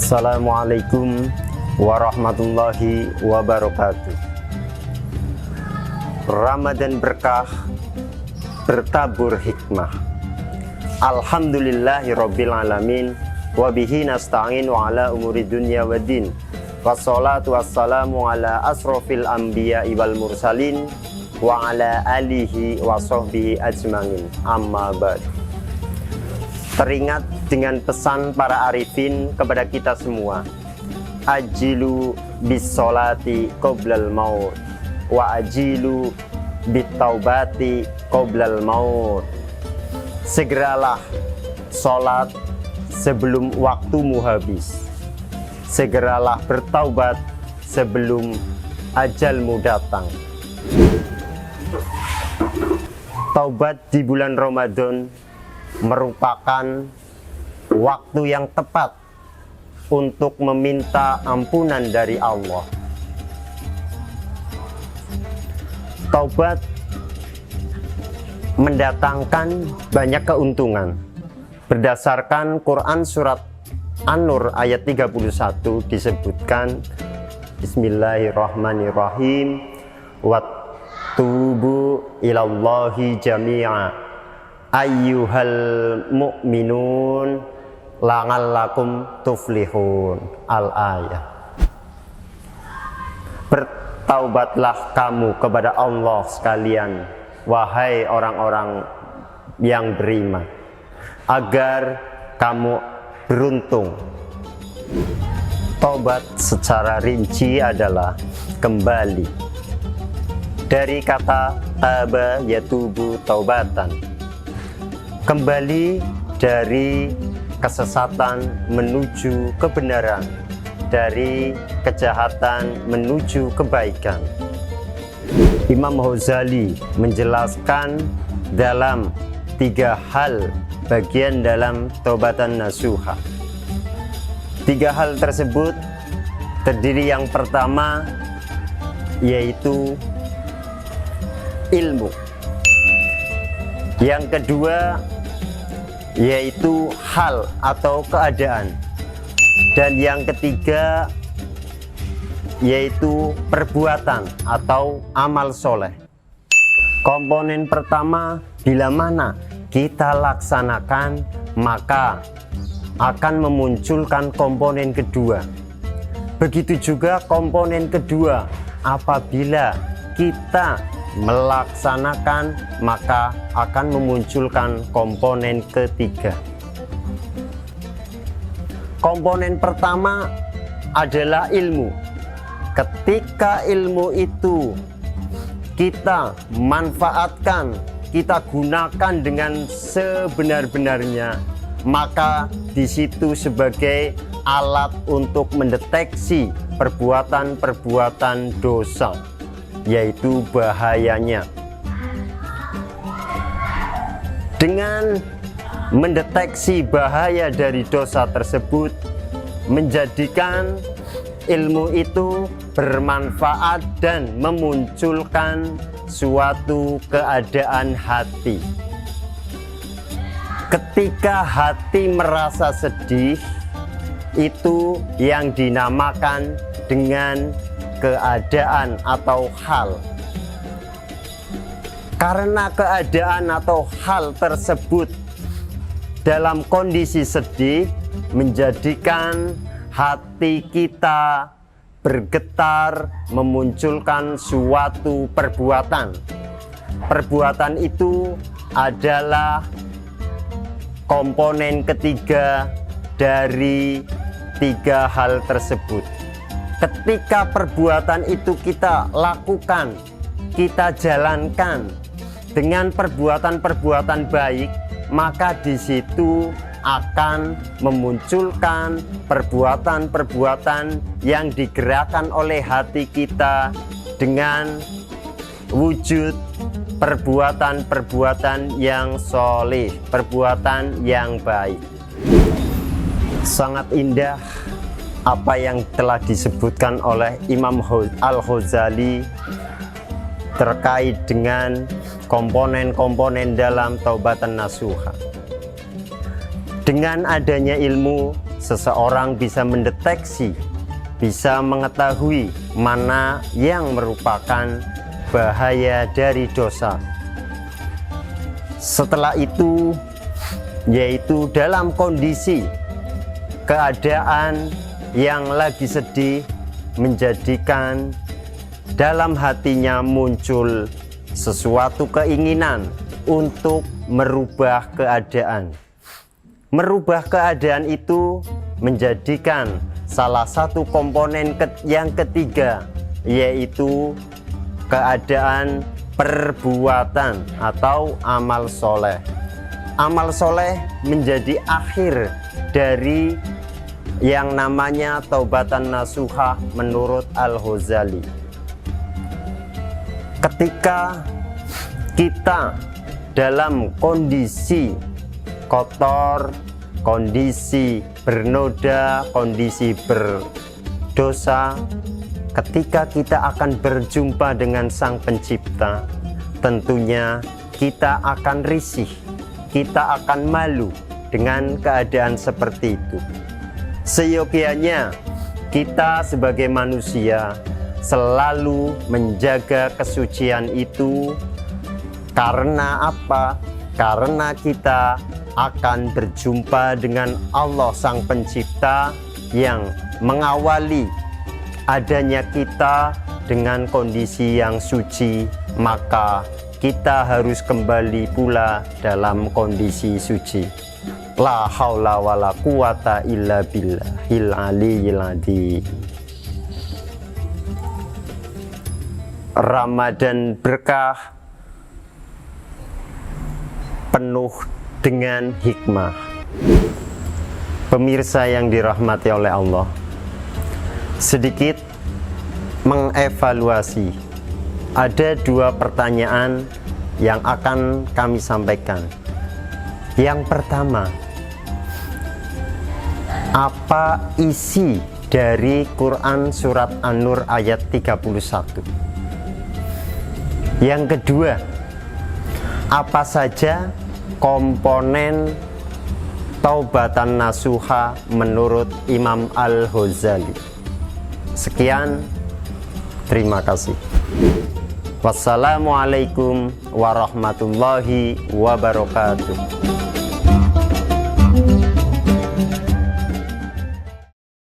Assalamualaikum warahmatullahi wabarakatuh. Ramadan berkah, bertabur hikmah. Alhamdulillahirabbil alamin, wa bihi nasta'in wa ala umuri dunya waddin. Wassalatu wassalamu ala asrofil anbiya'i wal mursalin wa ala alihi wa sahbihi ajmain. Amma ba'du. Teringat dengan pesan para arifin kepada kita semua, ajilu bis sholati qoblal maut wa ajilu bit taubati qoblal maut. Segeralah sholat sebelum waktumu habis, segeralah bertaubat sebelum ajalmu datang. Taubat di bulan Ramadan merupakan waktu yang tepat untuk meminta ampunan dari Allah. Taubat mendatangkan banyak keuntungan. Berdasarkan Quran surat An-Nur ayat 31 disebutkan, Bismillahirrahmanirrahim, wattubu ilallahi jami'a ayyuhal mu'minun la'allakum tuflihun. Al-ayah. Bertaubatlah kamu kepada Allah sekalian, wahai orang-orang yang beriman, agar kamu beruntung. Taubat secara rinci adalah kembali dari kata taba yatubu taubatan, kembali dari kesesatan menuju kebenaran, dari kejahatan menuju kebaikan. Imam Ghazali menjelaskan dalam 3 hal bagian dalam taubatan nasuha. 3 hal tersebut terdiri, yang pertama yaitu ilmu, yang kedua yaitu hal atau keadaan, dan yang ketiga yaitu perbuatan atau amal soleh. Komponen pertama bila mana kita laksanakan, maka akan memunculkan komponen kedua. Begitu juga komponen kedua, apabila kita melaksanakan, maka akan memunculkan komponen ketiga. Komponen pertama adalah ilmu. Ketika ilmu itu kita manfaatkan, kita gunakan dengan sebenar-benarnya, maka di situ sebagai alat untuk mendeteksi perbuatan-perbuatan dosa, yaitu bahayanya. Dengan mendeteksi bahaya dari dosa tersebut, menjadikan ilmu itu bermanfaat dan memunculkan suatu keadaan hati. Ketika hati merasa sedih, itu yang dinamakan dengan keadaan atau hal. Karena keadaan atau hal tersebut dalam kondisi sedih, menjadikan hati kita bergetar, memunculkan suatu perbuatan. Perbuatan itu adalah komponen ketiga dari 3 hal tersebut. Ketika perbuatan itu kita lakukan, kita jalankan dengan perbuatan-perbuatan baik, maka di situ akan memunculkan perbuatan-perbuatan yang digerakkan oleh hati kita dengan wujud perbuatan-perbuatan yang soleh, perbuatan yang baik. Sangat indah apa yang telah disebutkan oleh Imam Al-Ghazali terkait dengan komponen-komponen dalam taubatan nasuha. Dengan adanya ilmu, seseorang bisa mendeteksi, bisa mengetahui mana yang merupakan bahaya dari dosa. Setelah itu, yaitu dalam kondisi keadaan yang lagi sedih, menjadikan dalam hatinya muncul sesuatu keinginan untuk merubah keadaan. Merubah keadaan itu menjadikan salah satu komponen yang ketiga, yaitu keadaan perbuatan atau amal soleh. Amal soleh menjadi akhir dari yang namanya taubatan nasuha menurut Al-Ghazali. Ketika kita dalam kondisi kotor, kondisi bernoda, kondisi berdosa, ketika kita akan berjumpa dengan Sang Pencipta, tentunya kita akan risih, kita akan malu dengan keadaan seperti itu. Seyogianya kita sebagai manusia selalu menjaga kesucian itu. Karena apa? Karena kita akan berjumpa dengan Allah Sang Pencipta yang mengawali adanya kita dengan kondisi yang suci, maka kita harus kembali pula dalam kondisi suci. La haula wala quwata illa billahil aliyyil adzim. Ramadan berkah penuh dengan hikmah. Pemirsa yang dirahmati oleh Allah, sedikit mengevaluasi. Ada dua pertanyaan yang akan kami sampaikan. Yang pertama, apa isi dari Quran surat An-Nur ayat 31? Yang kedua, apa saja komponen taubatan nasuha menurut Imam Al-Ghazali? Sekian, terima kasih. Wassalamualaikum warahmatullahi wabarakatuh.